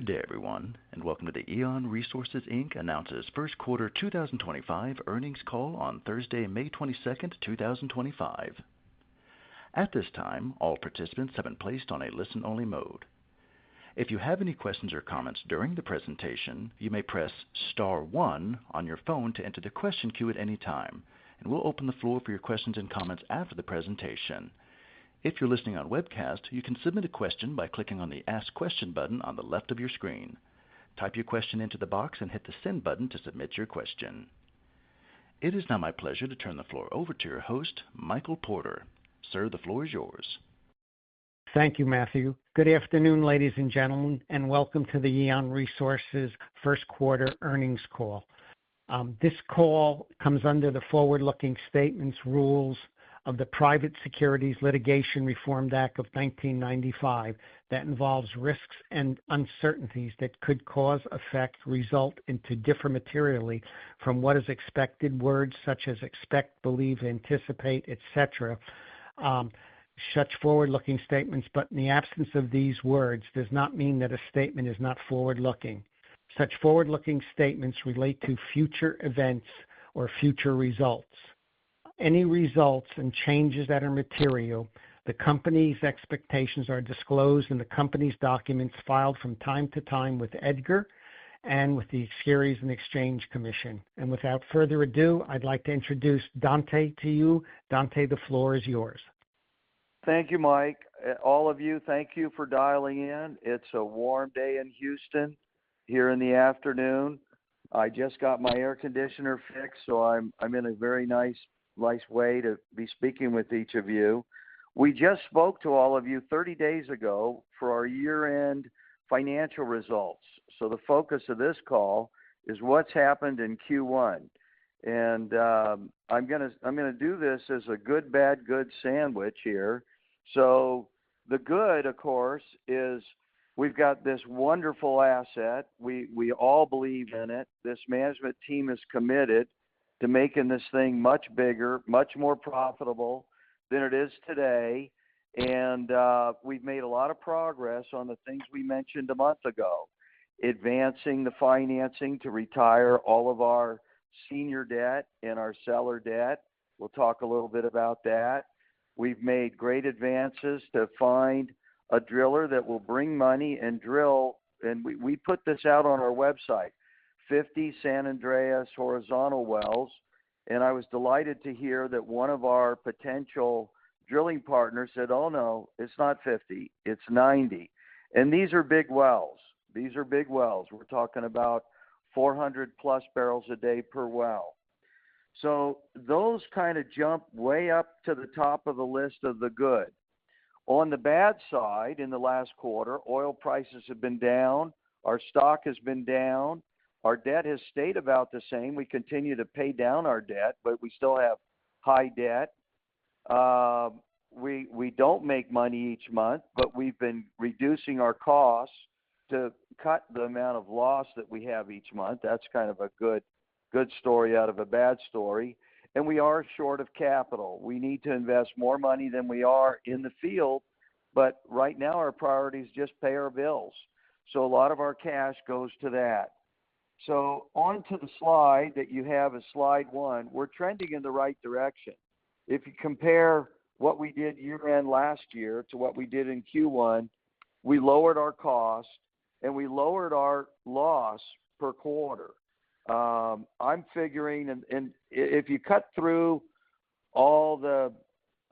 Good day, everyone, and welcome to the EON Resources, Inc. announces first quarter 2025 earnings call on Thursday, May 22nd, 2025. At this time, all participants have been placed on a listen-only mode. If you have any questions or comments during the presentation, you may press star 1 on your phone to enter the question queue at any time, and we'll open the floor for your questions and comments after the presentation. If you're listening on webcast, you can submit a question by clicking on the Ask Question button on the left of your screen. Type your question into the box and hit the Send button to submit your question. It is now my pleasure to turn the floor over to your host, Michael Porter. Sir, the floor is yours. Thank you, Matthew. Good afternoon, ladies and gentlemen, and welcome to the EON Resources first quarter earnings call. This call comes under the forward-looking statements rules of the Private Securities Litigation Reform Act of 1995 that involves risks and uncertainties that could cause, affect, result, and to differ materially from what is expected. Words such as expect, believe, anticipate, etc. Such forward-looking statements, but in the absence of these words, does not mean that a statement is not forward-looking. Such forward-looking statements relate to future events or future results. Any results and changes that are material, the company's expectations are disclosed in the company's documents filed from time to time with EDGAR and with the Securities and Exchange Commission. And without further ado, I'd like to introduce Dante to you. Dante, the floor is yours. Thank you, Mike. All of you, thank you for dialing in. It's a warm day in Houston here in the afternoon. I just got my air conditioner fixed, so I'm in a very nice way to be speaking with each of you. We just spoke to all of you 30 days ago for our year-end financial results. So the focus of this call is what's happened in Q1. And I'm gonna do this as a good, bad, good sandwich here. So the good, of course, is we've got this wonderful asset. We all believe in it. This management team is committed to making this thing much bigger, much more profitable than it is today. And we've made a lot of progress on the things we mentioned a month ago, advancing the financing to retire all of our senior debt and our seller debt. We'll talk a little bit about that. We've made great advances to find a driller that will bring money and drill, and we put this out on our website, 50 San Andreas horizontal wells, and I was delighted to hear that one of our potential drilling partners said, oh no, it's not 50, it's 90. And these are big wells. These are big wells. We're talking about 400 plus barrels a day per well. So those kind of jump way up to the top of the list of the good. On the bad side, in the last quarter, oil prices have been down. Our stock has been down. Our debt has stayed about the same. We continue to pay down our debt, but we still have high debt. We don't make money each month, but we've been reducing our costs to cut the amount of loss that we have each month. That's kind of a good story out of a bad story. And we are short of capital. We need to invest more money than we are in the field, but right now our priority is just pay our bills. So a lot of our cash goes to that. So on to the slide that you have as slide 1, we're trending in the right direction. If you compare what we did year-end last year to what we did in Q1, we lowered our cost and we lowered our loss per quarter. I'm figuring, and if you cut through all the,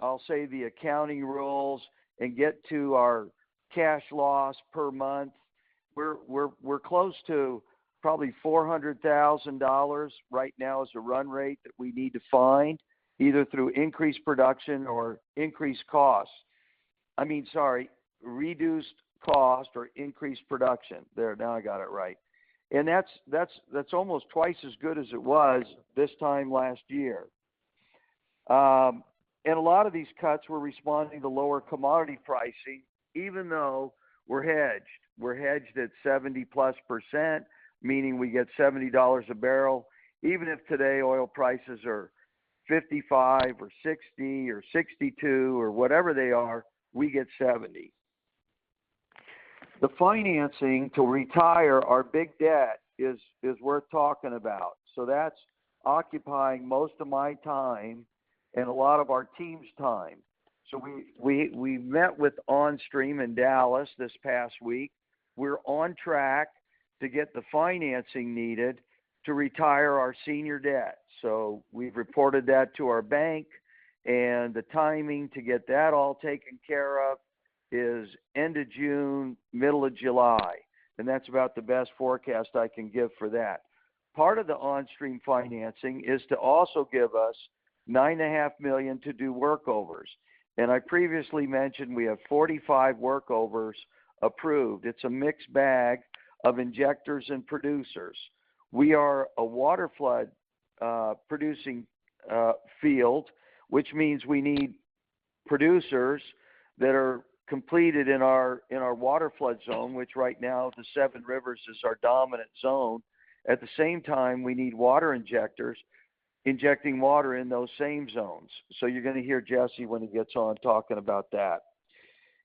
I'll say the accounting rules and get to our cash loss per month, we're close to probably $400,000 right now as a run rate that we need to find, either through increased production or increased costs. Reduced cost or increased production. There, now I got it right. And that's almost twice as good as it was this time last year. And a lot of these cuts were responding to lower commodity pricing, even though we're hedged. We're hedged at 70+%, meaning we get $70 a barrel. Even if today oil prices are 55 or 60 or 62 or whatever they are, we get 70. The financing to retire our big debt is worth talking about. So that's occupying most of my time and a lot of our team's time. So we met with OnStream in Dallas this past week. We're on track to get the financing needed to retire our senior debt. So we've reported that to our bank, and the timing to get that all taken care of is end of June, middle of July. And that's about the best forecast I can give for that. Part of the OnStream financing is to also give us $9.5 million to do workovers. And I previously mentioned we have 45 workovers approved. It's a mixed bag of injectors and producers. We are a water flood producing field, which means we need producers that are completed in our water flood zone, which right now the Seven Rivers is our dominant zone. At the same time, we need water injectors injecting water in those same zones. So you're going to hear Jesse when he gets on talking about that.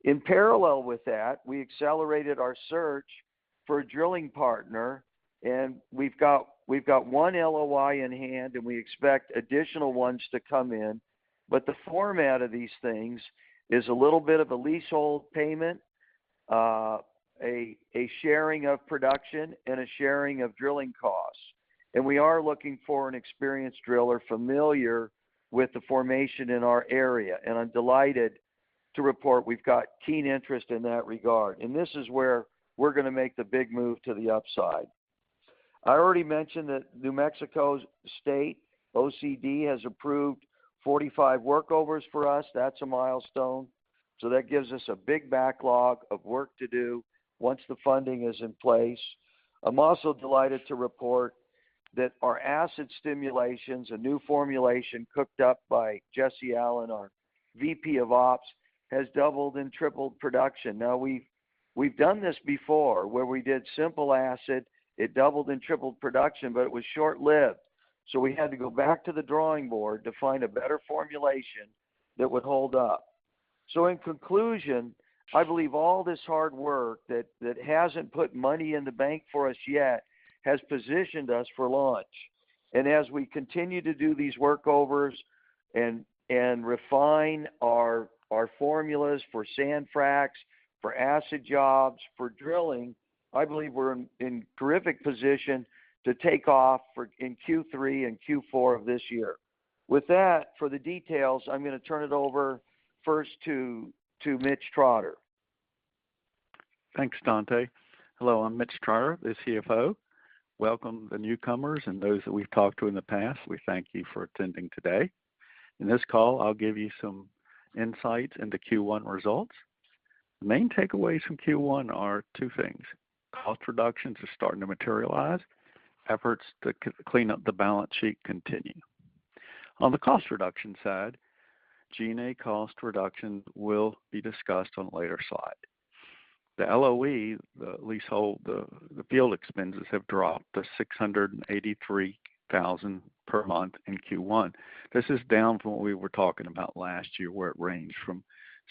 In parallel with that, we accelerated our search for a drilling partner, and we've got one LOI in hand, and we expect additional ones to come in. But the format of these things is a little bit of a leasehold payment, a sharing of production, and a sharing of drilling costs. And we are looking for an experienced driller familiar with the formation in our area. And I'm delighted to report we've got keen interest in that regard. And this is where we're going to make the big move to the upside. I already mentioned that New Mexico State OCD has approved 45 workovers for us. That's a milestone. So that gives us a big backlog of work to do once the funding is in place. I'm also delighted to report that our acid stimulations, a new formulation cooked up by Jesse Allen, our VP of Ops, has doubled and tripled production. Now, we've done this before where we did simple acid. It doubled and tripled production, but it was short-lived. So we had to go back to the drawing board to find a better formulation that would hold up. So in conclusion, I believe all this hard work that hasn't put money in the bank for us yet has positioned us for launch. And as we continue to do these workovers and refine our formulas for sand fracs, for acid jobs, for drilling, I believe we're in terrific position to take off in Q3 and Q4 of this year. With that, for the details, I'm going to turn it over first to Mitch Trotter. Thanks, Dante. Hello, I'm Mitch Trotter, the CFO. Welcome the newcomers and those that we've talked to in the past. We thank you for attending today. In this call, I'll give you some insights into Q1 results. The main takeaways from Q1 are two things. Cost reductions are starting to materialize. Efforts to clean up the balance sheet continue. On the cost reduction side, G&A cost reduction will be discussed on a later slide. The LOE, the leasehold, the field expenses have dropped to $683,000 per month in Q1. This is down from what we were talking about last year, where it ranged from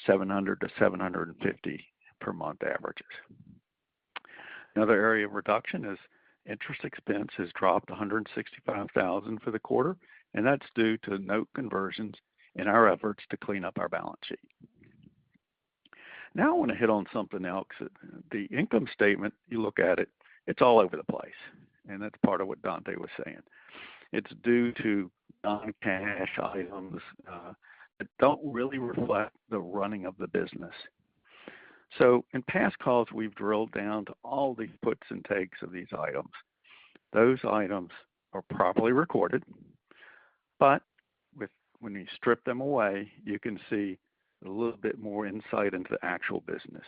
$700 to $750 per month averages. Another area of reduction is interest expense has dropped $165,000 for the quarter, and that's due to note conversions in our efforts to clean up our balance sheet. Now I want to hit on something else. The income statement, you look at it, it's all over the place, and that's part of what Dante was saying. It's due to non-cash items that don't really reflect the running of the business. So in past calls, we've drilled down to all the puts and takes of these items. Those items are properly recorded, but when you strip them away, you can see a little bit more insight into the actual business.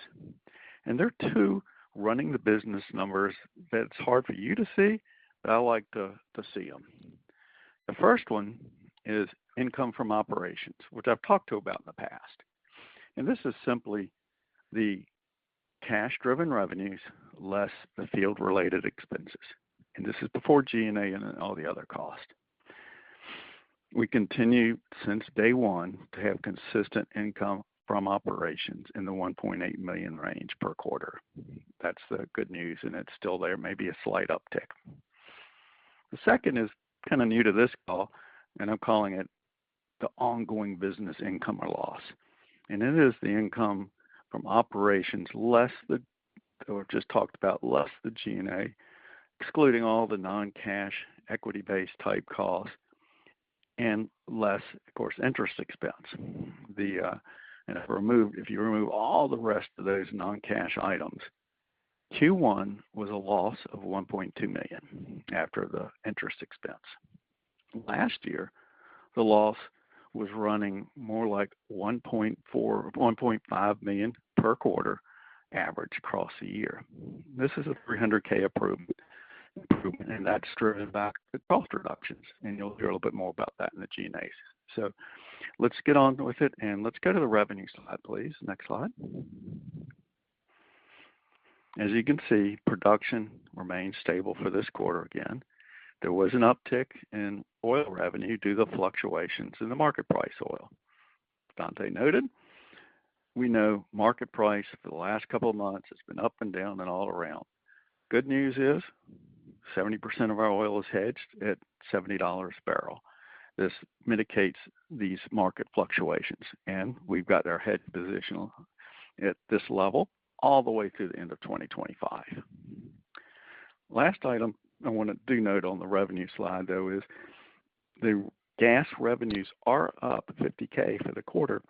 And there are two running the business numbers that it's hard for you to see, but I like to see them. The first one is income from operations, which I've talked to about in the past. And this is simply the cash-driven revenues less the field-related expenses. And this is before G&A and all the other costs. We continue since day one to have consistent income from operations in the 1.8 million range per quarter. That's the good news, and it's still there, maybe a slight uptick. The second is kind of new to this call, and I'm calling it the ongoing business income or loss. And it is the income from operations less the, or just talked about, less the G&A, excluding all the non-cash equity-based type costs, and less, of course, interest expense. And if you remove all the rest of those non-cash items, Q1 was a loss of $1.2 million after the interest expense. Last year, the loss was running more like 1.5 million per quarter average across the year. This is a $300K improvement, and that's driven by the cost reductions, and you'll hear a little bit more about that in the G&As. So let's get on with it, and let's go to the revenue slide, please. Next slide. As you can see, production remains stable for this quarter again. There was an uptick in oil revenue due to the fluctuations in the market price oil. Dante noted, we know market price for the last couple of months has been up and down and all around. Good news is 70% of our oil is hedged at $70 a barrel. This mitigates these market fluctuations, and we've got our hedge position at this level all the way through the end of 2025. Last item I want to do note on the revenue slide, though, is the gas revenues are up $50K for the quarter,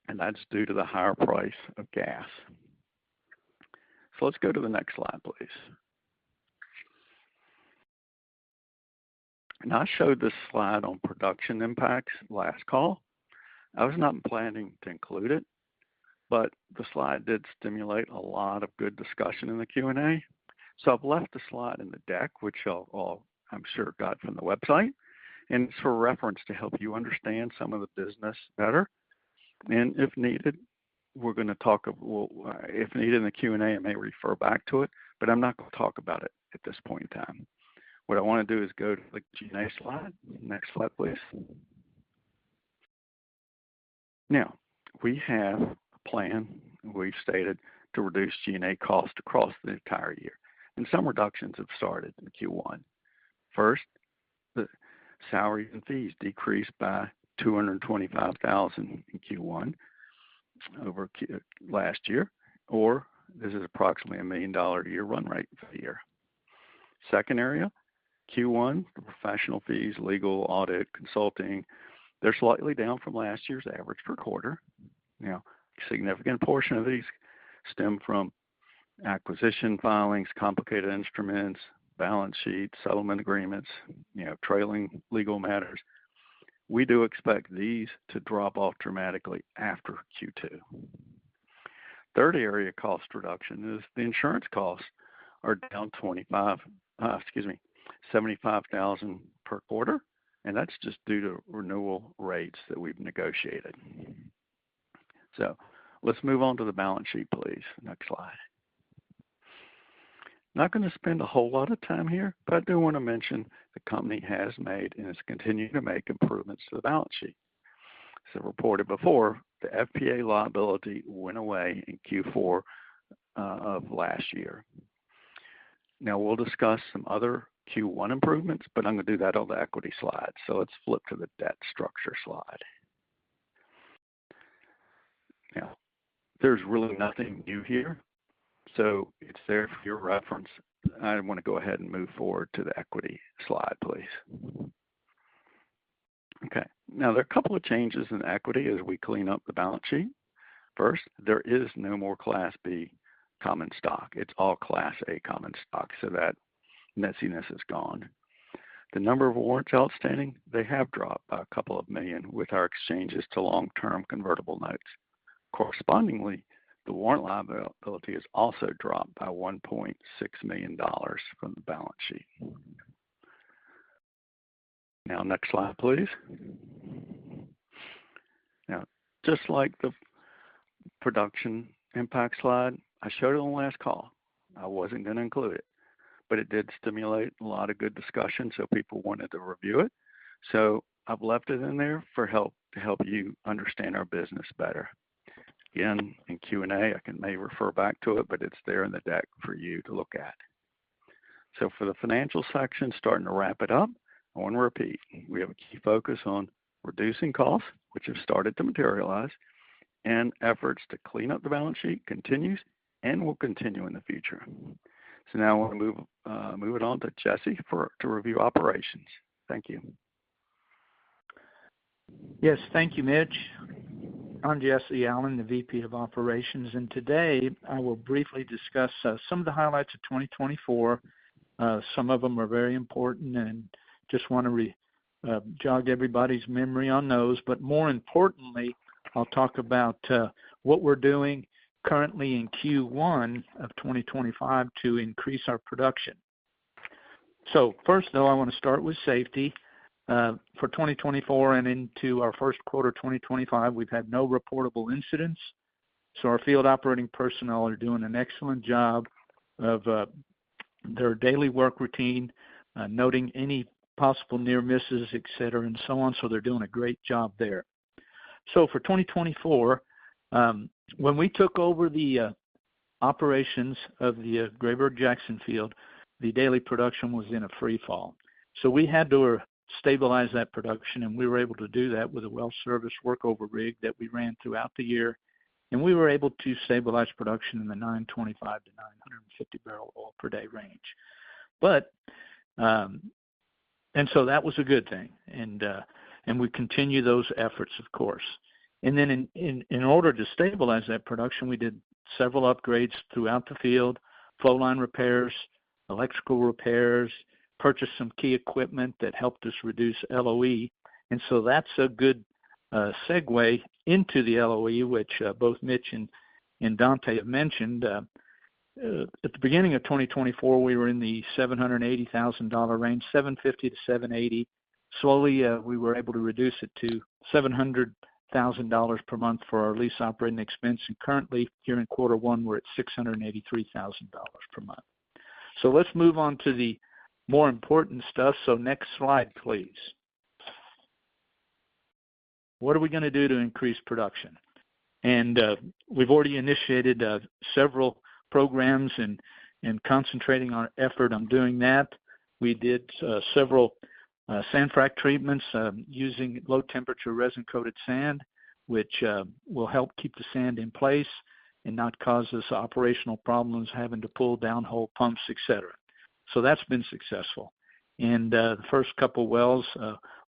and that's due to the higher price of gas. So let's go to the next slide, please. And I showed this slide on production impacts last call. I was not planning to include it, but the slide did stimulate a lot of good discussion in the Q&A. So I've left the slide in the deck, which I'm sure got from the website, and it's for reference to help you understand some of the business better. And if needed, we're going to talk, if needed in the Q&A, I may refer back to it, but I'm not going to talk about it at this point in time. What I want to do is go to the G&A slide. Next slide, please. Now, we have a plan, we've stated, to reduce G&A costs across the entire year. And some reductions have started in Q1. First, the salaries and fees decreased by $225,000 in Q1 over last year, or this is approximately $1 million a year run rate for the year. Second area, Q1, the professional fees, legal, audit, consulting, they're slightly down from last year's average per quarter. Now, a significant portion of these stem from acquisition filings, complicated instruments, balance sheets, settlement agreements, trailing legal matters. We do expect these to drop off dramatically after Q2. Third area cost reduction is the insurance costs are down $75,000 per quarter, and that's just due to renewal rates that we've negotiated. So let's move on to the balance sheet, please. Next slide. Not going to spend a whole lot of time here, but I do want to mention the company has made and is continuing to make improvements to the balance sheet. As I reported before, the FPA liability went away in Q4 of last year. Now we'll discuss some other Q1 improvements, but I'm going to do that on the equity slide. So let's flip to the debt structure slide. Now, there's really nothing new here, so it's there for your reference. I want to go ahead and move forward to the equity slide, please. Okay, now there are a couple of changes in equity as we clean up the balance sheet. First, there is no more Class B common stock. It's all Class A common stock, so that messiness is gone. The number of warrants outstanding, they have dropped by a couple of million with our exchanges to long-term convertible notes. Correspondingly, the warrant liability has also dropped by $1.6 million from the balance sheet. Now, next slide, please. Now, just like the production impact slide, I showed it on the last call. I wasn't going to include it, but it did stimulate a lot of good discussion, so people wanted to review it. So I've left it in there to help you understand our business better. again, in Q&A, I may refer back to it, but it's there in the deck for you to look at. So for the financial section, starting to wrap it up, I want to repeat, we have a key focus on reducing costs, which have started to materialize, and efforts to clean up the balance sheet continues and will continue in the future. So now I want to move it on to Jesse to review operations. Thank you. Yes, thank you, Mitch. I'm Jesse Allen, the VP of Operations, and today I will briefly discuss some of the highlights of 2024. Some of them are very important, and just want to jog everybody's memory on those. But more importantly, I'll talk about what we're doing currently in Q1 of 2025 to increase our production. So first, though, I want to start with safety. For 2024 and into our first quarter 2025, we've had no reportable incidents. So our field operating personnel are doing an excellent job of their daily work routine, noting any possible near misses, et cetera, and so on. So they're doing a great job there. So for 2024, when we took over the operations of the Grayburg-Jackson field, the daily production was in a free fall. So we had to stabilize that production, and we were able to do that with a well service workover rig that we ran throughout the year. And we were able to stabilize production in the 925 to 950 barrel oil per day range. But, and so that was a good thing. And we continue those efforts, of course. And then in order to stabilize that production, we did several upgrades throughout the field, flow line repairs, electrical repairs, purchased some key equipment that helped us reduce LOE. And so that's a good segue into the LOE, which both Mitch and Dante have mentioned. At the beginning of 2024, we were in the $780,000 range, $750 to $780. Slowly, we were able to reduce it to $700,000 per month for our lease operating expense. And currently, here in quarter one, we're at $683,000 per month. So let's move on to the more important stuff. So next slide, please. What are we going to do to increase production? And we've already initiated several programs and concentrating our effort on doing that. We did several sand frac treatments using low temperature resin coated sand, which will help keep the sand in place and not cause us operational problems having to pull downhole pumps, etc. So that's been successful. And the first couple wells,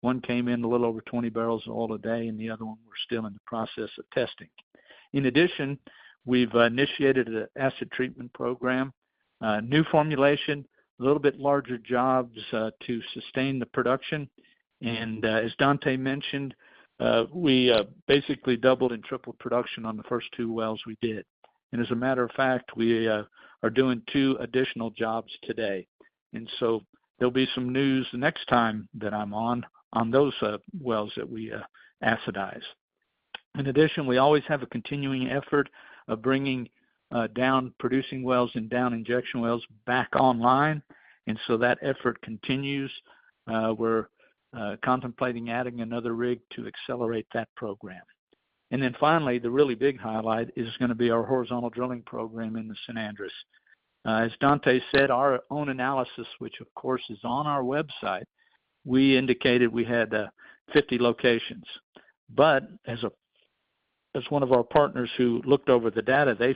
one came in a little over 20 barrels of oil a day, and the other one we're still in the process of testing. In addition, we've initiated an acid treatment program, new formulation, a little bit larger jobs to sustain the production. And as Dante mentioned, we basically doubled and tripled production on the first two wells we did. And as a matter of fact, we are doing 2 additional jobs today. And so there'll be some news the next time that I'm on those wells that we acidize. In addition, we always have a continuing effort of bringing down producing wells and down injection wells back online. And so that effort continues. We're contemplating adding another rig to accelerate that program. And then finally, the really big highlight is going to be our horizontal drilling program in the San Andres. As Dante said, our own analysis, which of course is on our website, we indicated we had 50 locations. But as one of our partners who looked over the data, they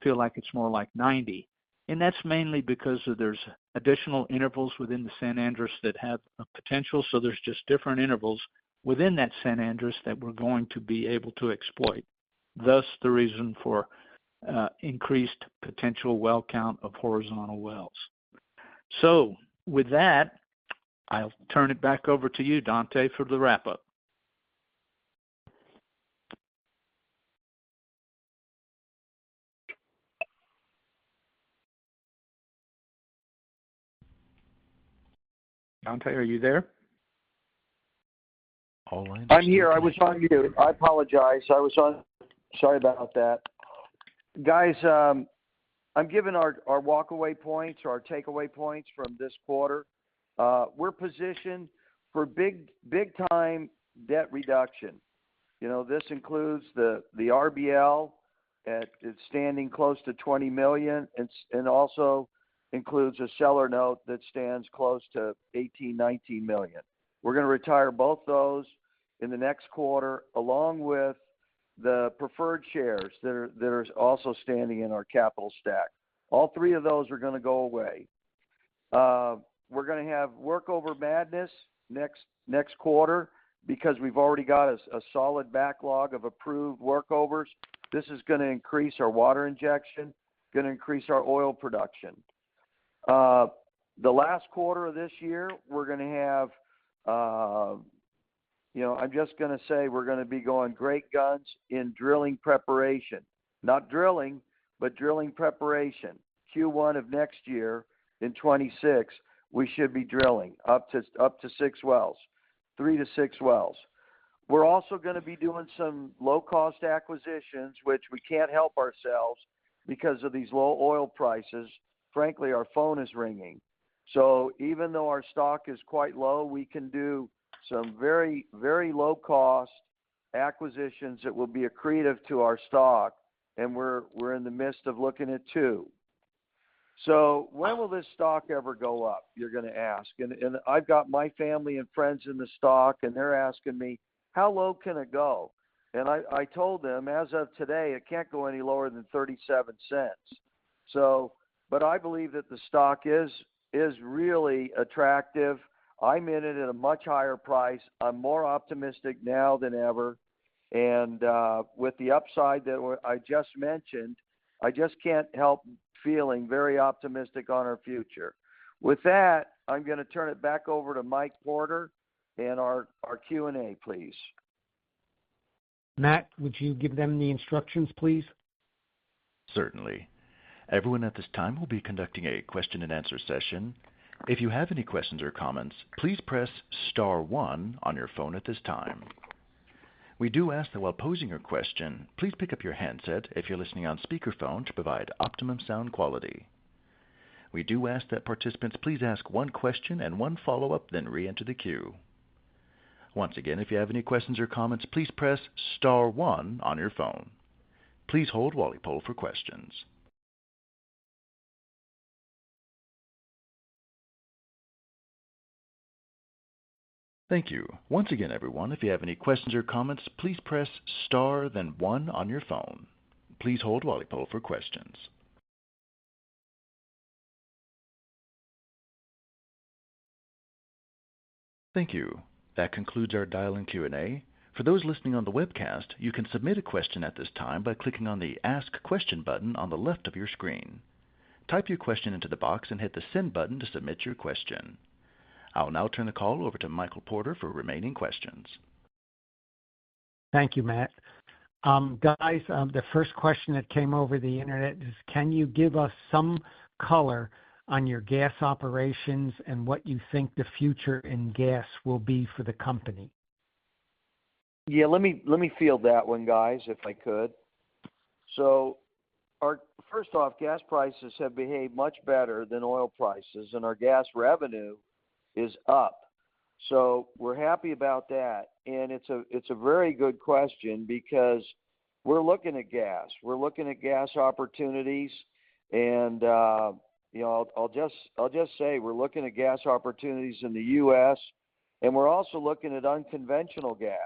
feel like it's more like 90. And that's mainly because there's additional intervals within the San Andres that have a potential. So there's just different intervals within that San Andres that we're going to be able to exploit. Thus, the reason for increased potential well count of horizontal wells. So with that, I'll turn it back over to you, Dante, for the wrap-up. Dante, are you there? I'm here. I was on mute. I apologize. Sorry about that. Guys, I'm giving our walk-away points or our takeaway points from this quarter. We're positioned for big-time debt reduction. You know, this includes the RBL, it's standing close to $20 million, and also includes a seller note that stands close to $19 million. We're going to retire both those in the next quarter, along with the preferred shares that are also standing in our capital stack. All three of those are going to go away. We're going to have workover madness next quarter because we've already got a solid backlog of approved workovers. This is going to increase our water injection, going to increase our oil production. The last quarter of this year, we're going to have, I'm just going to say we're going to be going great guns in drilling preparation. Not drilling, but drilling preparation. Q1 of next year in 26, we should be drilling up to 6 wells, 3 to 6 wells. We're also going to be doing some low-cost acquisitions, which we can't help ourselves because of these low oil prices. Frankly, our phone is ringing. So even though our stock is quite low, we can do some very, very low-cost acquisitions that will be accretive to our stock, and we're in the midst of looking at 2. So when will this stock ever go up, you're going to ask. And I've got my family and friends in the stock, and they're asking me, how low can it go? And I told them, as of today, it can't go any lower than 37 cents. So, but I believe that the stock is really attractive. I'm in it at a much higher price. I'm more optimistic now than ever. And with the upside that I just mentioned, I just can't help feeling very optimistic on our future. With that, I'm going to turn it back over to Mike Porter and our Q&A, please. Matt, would you give them the instructions, please? Certainly. Everyone at this time will be conducting a question-and-answer session. If you have any questions or comments, please press star 1 on your phone at this time. We do ask that while posing your question, please pick up your handset if you're listening on speakerphone to provide optimum sound quality. We do ask that participants please ask one question and one follow-up, then re-enter the queue. Once again, if you have any questions or comments, please press star 1 on your phone. Please hold while we poll for questions. Thank you. Once again, everyone, if you have any questions or comments, please press star, then 1 on your phone. Please hold while we poll for questions. Thank you. That concludes our dial-in Q&A. For those listening on the webcast, you can submit a question at this time by clicking on the Ask Question button on the left of your screen. Type your question into the box and hit the Send button to submit your question. I'll now turn the call over to Michael Porter for remaining questions. Thank you, Matt. Guys, the first question that came over the internet is, can you give us some color on your gas operations and what you think the future in gas will be for the company? Yeah, let me field that one, guys, if I could. So, first off, gas prices have behaved much better than oil prices, and our gas revenue is up. So we're happy about that, and it's a very good question because we're looking at gas. We're looking at gas opportunities, and I'll just say we're looking at gas opportunities in the U.S., and we're also looking at unconventional gas.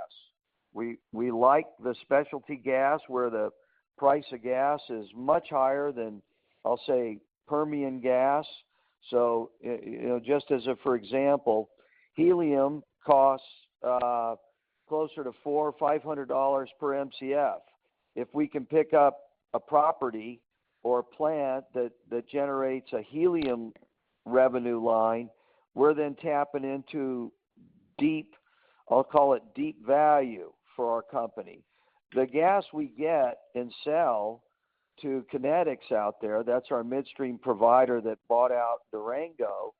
We like the specialty gas where the price of gas is much higher than, I'll say, Permian gas. So, just as for example, helium costs closer to $400 or $500 per MCF. If we can pick up a property or a plant that generates a helium revenue line, we're then tapping into deep, I'll call it deep value for our company. The gas we get and sell to Kinetics out there, that's our midstream provider that bought out Durango,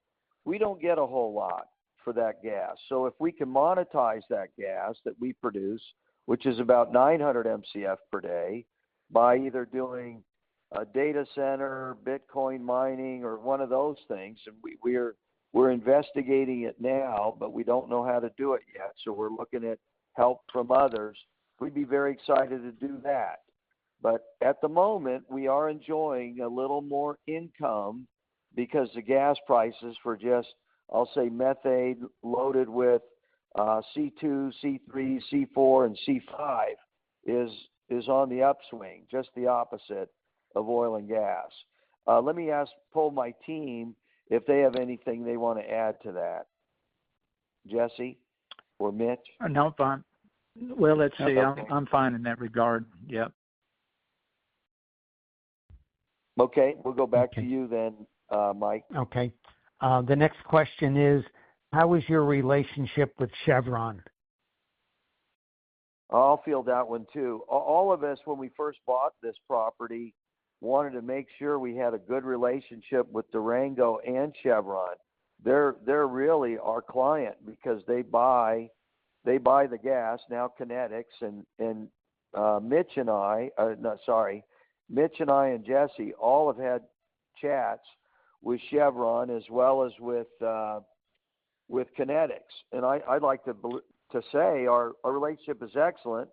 we don't get a whole lot for that gas. So if we can monetize that gas that we produce, which is about 900 MCF per day, by either doing a data center, Bitcoin mining, or one of those things, and we're investigating it now, but we don't know how to do it yet. So we're looking at help from others. We'd be very excited to do that. But at the moment, we are enjoying a little more income because the gas prices for just, I'll say, methane loaded with C2, C3, C4, and C5 is on the upswing, just the opposite of oil and gas. Let me poll my team if they have anything they want to add to that. Jesse or Mitch? No, fine. Well, let's see. Okay. I'm fine in that regard. Yep. Okay, we'll go back to you then, Mike. Okay. The next question is, how is your relationship with Chevron? I'll field that one too. All of us, when we first bought this property, wanted to make sure we had a good relationship with Durango and Chevron. They're really our client because they buy the gas, now Kinetics, and Mitch and I and Jesse all have had chats with Chevron as well as with Kinetics, and I'd like to say our relationship is excellent.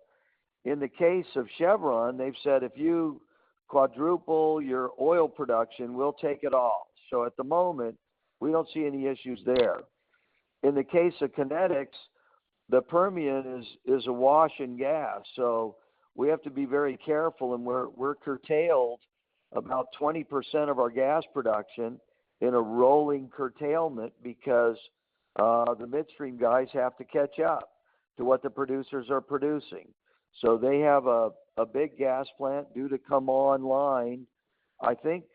In the case of Chevron, they've said if you quadruple your oil production, we'll take it all. So at the moment, we don't see any issues there. In the case of Kinetics, the Permian is awash in gas, so we have to be very careful, and we're curtailed about 20% of our gas production in a rolling curtailment because the midstream guys have to catch up to what the producers are producing. So they have a big gas plant due to come online, I think,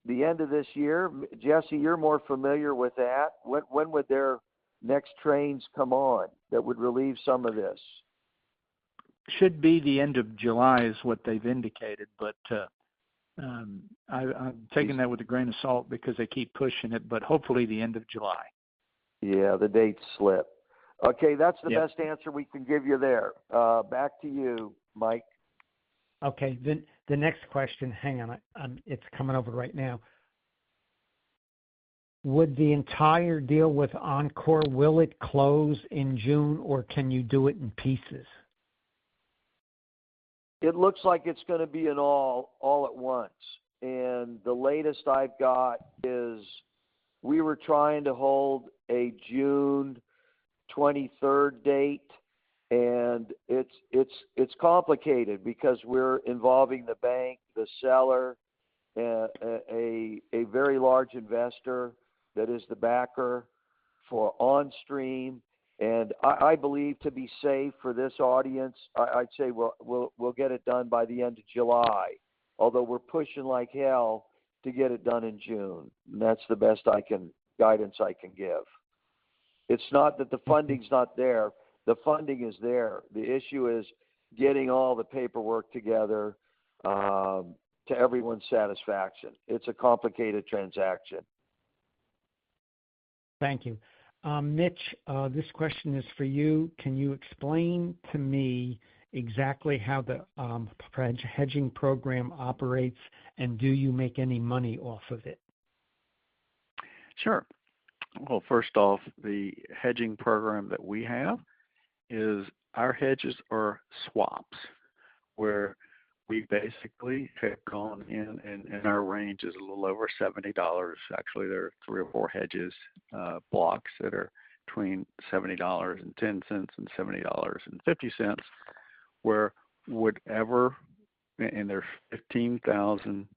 the end of this year. Jesse, you're more familiar with that. When would their next trains come on that would relieve some of this? Should be the end of July is what they've indicated, but I'm taking that with a grain of salt because they keep pushing it, but hopefully the end of July. Yeah, the dates slip. Okay, that's the best answer we can give you there. Back to you, Mike. Okay, the next question, hang on, it's coming over right now. Would the entire deal with Encore, will it close in June, or can you do it in pieces? It looks like it's going to be an all at once. And the latest I've got is we were trying to hold a June 23rd date, and it's complicated because we're involving the bank, the seller, a very large investor that is the backer for OnStream. And I believe, to be safe for this audience, I'd say we'll get it done by the end of July, although we're pushing like hell to get it done in June. And that's the best guidance I can give. It's not that the funding's not there. The funding is there. The issue is getting all the paperwork together to everyone's satisfaction. It's a complicated transaction. Thank you. Mitch, this question is for you. Can you explain to me exactly how the hedging program operates, and do you make any money off of it? Sure. Well, first off, the hedging program that we have is our hedges are swaps, where we basically have gone in, and our range is a little over $70. Actually, there are 3 or 4 hedges blocks that are between $70.10 and $70.50, where whatever, and there's 15,000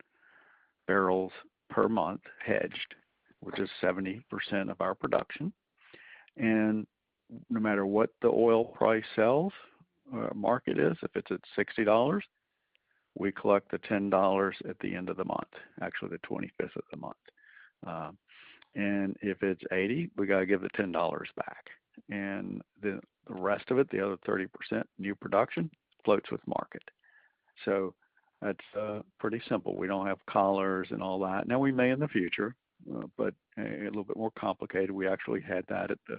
barrels per month hedged, which is 70% of our production. And no matter what the oil price sells, market is, if it's at $60, we collect the $10 at the end of the month, actually the 25th of the month. And if it's 80, we got to give the $10 back. And the rest of it, the other 30% new production, floats with market. So that's pretty simple. We don't have collars and all that. Now, we may in the future, but a little bit more complicated. We actually had that at the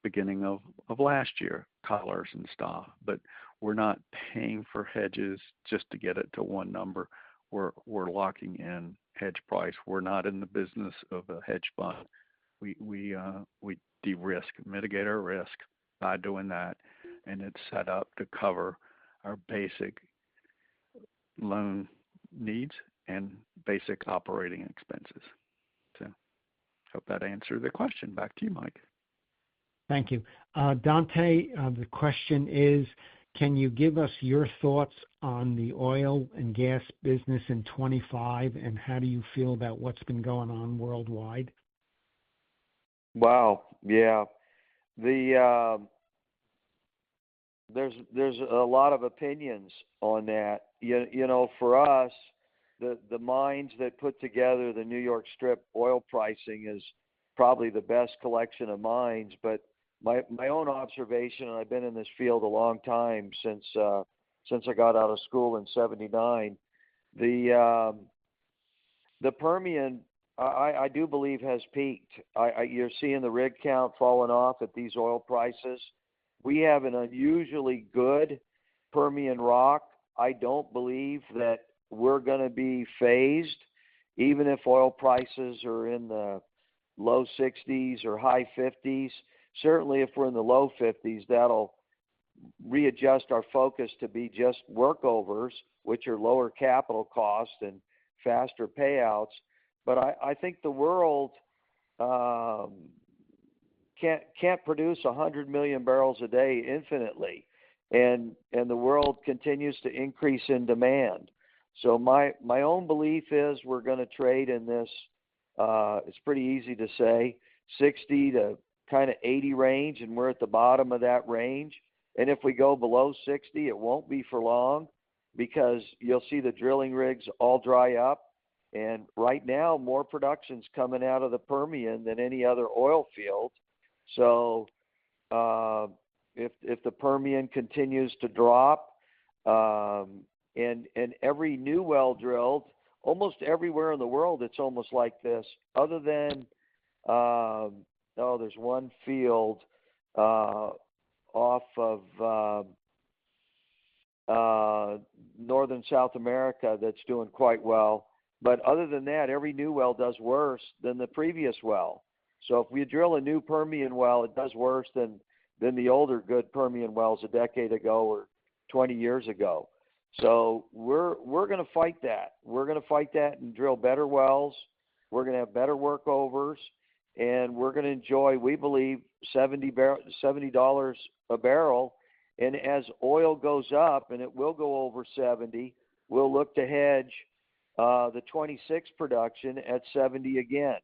beginning of last year, collars and stuff. But we're not paying for hedges just to get it to one number. We're locking in hedge price. We're not in the business of a hedge fund. We de-risk, mitigate our risk by doing that, and it's set up to cover our basic loan needs and basic operating expenses. So hope that answered the question. Back to you, Mike. Thank you. Dante, the question is, can you give us your thoughts on the oil and gas business in 25, and how do you feel about what's been going on worldwide? Wow. Yeah. There's a lot of opinions on that. You know, for us, the minds that put together the New York Strip oil pricing is probably the best collection of minds. But my own observation, and I've been in this field a long time since I got out of school in '79, the Permian, I do believe has peaked. You're seeing the rig count falling off at these oil prices. We have an unusually good Permian rock. I don't believe that we're going to be phased, even if oil prices are in the low 60s or high 50s. Certainly if we're in the low 50s, that'll readjust our focus to be just workovers, which are lower capital costs and faster payouts. But I think the world can't produce 100 million barrels a day infinitely, and the world continues to increase in demand. So my own belief is we're going to trade in this. It's pretty easy to say 60 to kind of 80 range, and we're at the bottom of that range. And if we go below 60, it won't be for long, because you'll see the drilling rigs all dry up. And right now, more production's coming out of the Permian than any other oil field. So if the Permian continues to drop, and every new well drilled, almost everywhere in the world, it's almost like this, other than there's one field off of northern South America that's doing quite well. But other than that, every new well does worse than the previous well. So if we drill a new Permian well, it does worse than the older good Permian wells a decade ago or 20 years ago. So we're going to fight that. We're going to fight that and drill better wells. We're going to have better workovers, and we're going to enjoy, we believe, $70 a barrel. And as oil goes up, and it will go over 70, we'll look to hedge the 26 production at 70 again.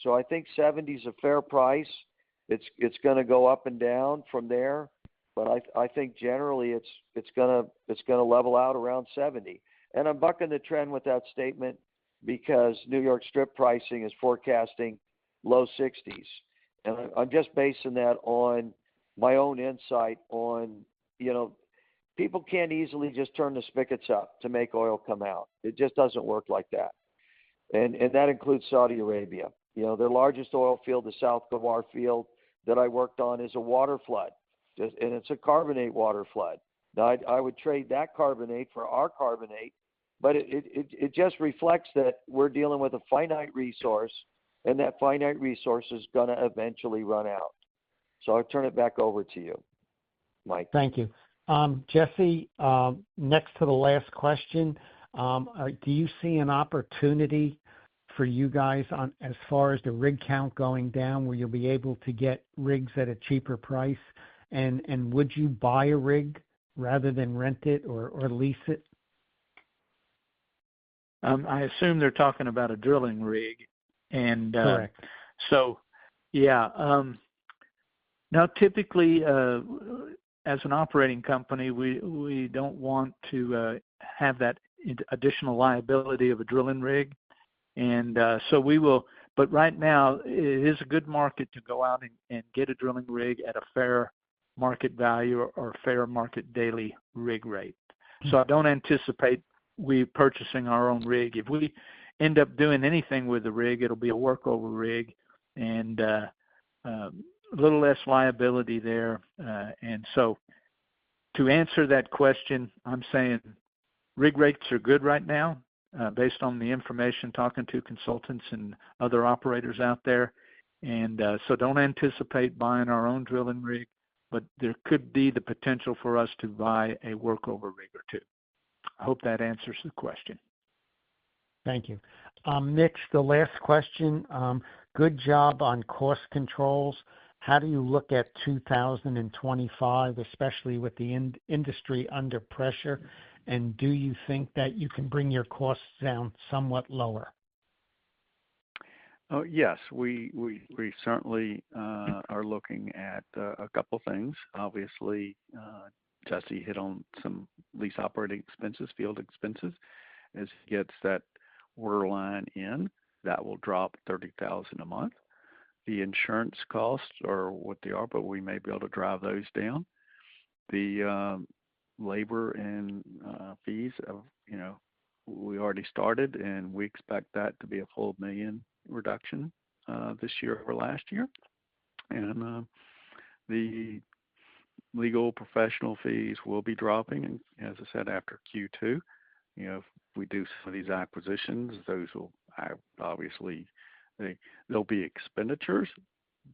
So I think 70 is a fair price. It's going to go up and down from there, but I think generally it's going to level out around 70. And I'm bucking the trend with that statement because New York Strip pricing is forecasting low 60s, and I'm just basing that on my own insight on, people can't easily just turn the spigots up to make oil come out. It just doesn't work like that. And that includes Saudi Arabia. Their largest oil field, the South Ghawar field that I worked on, is a water flood, and it's a carbonate water flood. Now, I would trade that carbonate for our carbonate, but it just reflects that we're dealing with a finite resource, and that finite resource is going to eventually run out. So I'll turn it back over to you, Mike. Thank you. Jesse, next to the last question, do you see an opportunity for you guys on as far as the rig count going down, where you'll be able to get rigs at a cheaper price? And would you buy a rig rather than rent it or lease it? I assume they're talking about a drilling rig. And correct. So, yeah. Now, typically, as an operating company, we don't want to have that additional liability of a drilling rig. And so we will, but right now it is a good market to go out and get a drilling rig at a fair market value or fair market daily rig rate. So I don't anticipate we purchasing our own rig. If we end up doing anything with the rig, it'll be a workover rig, and a little less liability there. And so to answer that question, I'm saying rig rates are good right now. Based on the information, talking to consultants and other operators out there. And so don't anticipate buying our own drilling rig, but there could be the potential for us to buy a workover rig or two. I hope that answers the question. Thank you. Mitch, the last question. Good job on cost controls. How do you look at 2025, especially with the industry under pressure? And do you think that you can bring your costs down somewhat lower? Oh, yes, we certainly are looking at a couple things. Obviously, Jesse hit on some lease operating expenses, field expenses. As he gets that order line in, that will drop $30,000 a month. The insurance costs are what they are, but we may be able to drive those down. The labor and fees, we already started, and we expect that to be a full $1 million reduction this year over last year. And the legal professional fees will be dropping. And as I said, after Q2, if we do some of these acquisitions, those will obviously, they'll be expenditures,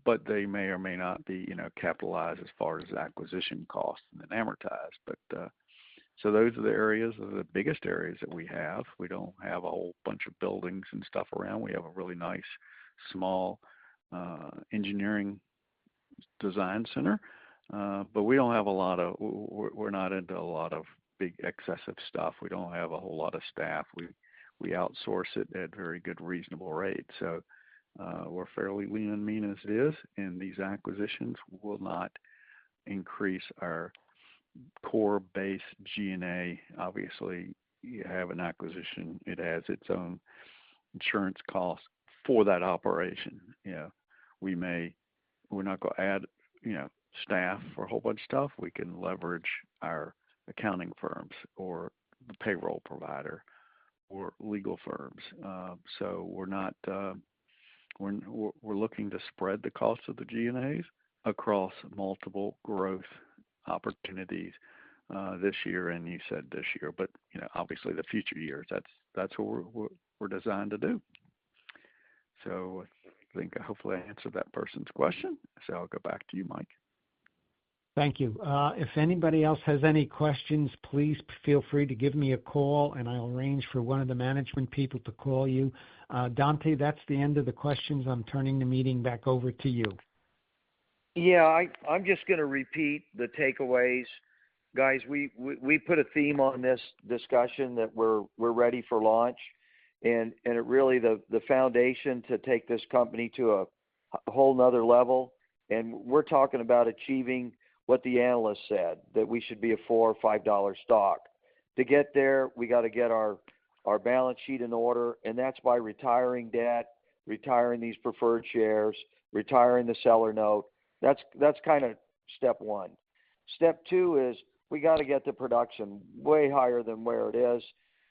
but they may or may not be, capitalized as far as acquisition costs and then amortized. But so those are the biggest areas that we have. We don't have a whole bunch of buildings and stuff around. We have a really nice, small engineering design center, but we don't have we're not into a lot of big excessive stuff. We don't have a whole lot of staff. We outsource it at very good, reasonable rates. So we're fairly lean and mean as it is, and these acquisitions will not increase our core base G&A. Obviously, you have an acquisition, it has its own insurance costs for that operation. We're not going to add, staff for a whole bunch of stuff. We can leverage our accounting firms or the payroll provider or legal firms. So we're not, we're looking to spread the cost of the G&As across multiple growth opportunities this year, and you said this year, but obviously the future years. That's what we're designed to do. So I think hopefully I answered that person's question. So I'll go back to you, Mike. Thank you. If anybody else has any questions, please feel free to give me a call, and I'll arrange for one of the management people to call you. Dante, that's the end of the questions. I'm turning the meeting back over to you. Yeah, I'm just going to repeat the takeaways. Guys, we put a theme on this discussion that we're ready for launch, and it really the foundation to take this company to a whole nother level. And we're talking about achieving what the analyst said, that we should be a $4 or $5 stock. To get there, we got to get our balance sheet in order, and that's by retiring debt, retiring these preferred shares, retiring the seller note. That's kind of step one. Step two is we got to get the production way higher than where it is.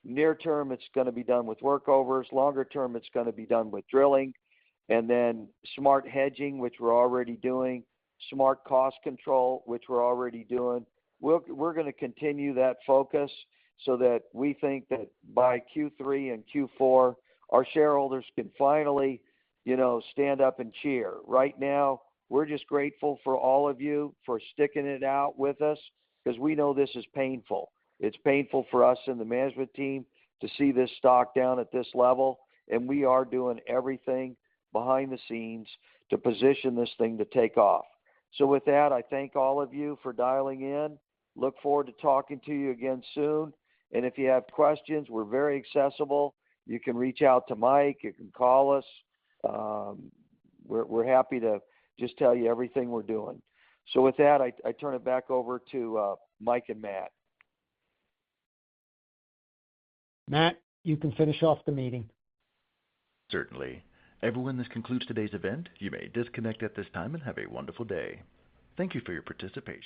Near term, it's going to be done with workovers. Longer term, it's going to be done with drilling, and then smart hedging, which we're already doing, smart cost control, which we're already doing. We're going to continue that focus so that we think that by Q3 and Q4, our shareholders can finally, stand up and cheer. Right now, we're just grateful for all of you for sticking it out with us, because we know this is painful. It's painful for us in the management team to see this stock down at this level, and we are doing everything behind the scenes to position this thing to take off. So with that, I thank all of you for dialing in. Look forward to talking to you again soon. And if you have questions, we're very accessible. You can reach out to Mike. You can call us. We're happy to just tell you everything we're doing. So with that, I turn it back over to Mike and Matt. Matt, you can finish off the meeting. Certainly. Everyone, this concludes today's event. You may disconnect at this time and have a wonderful day. Thank you for your participation.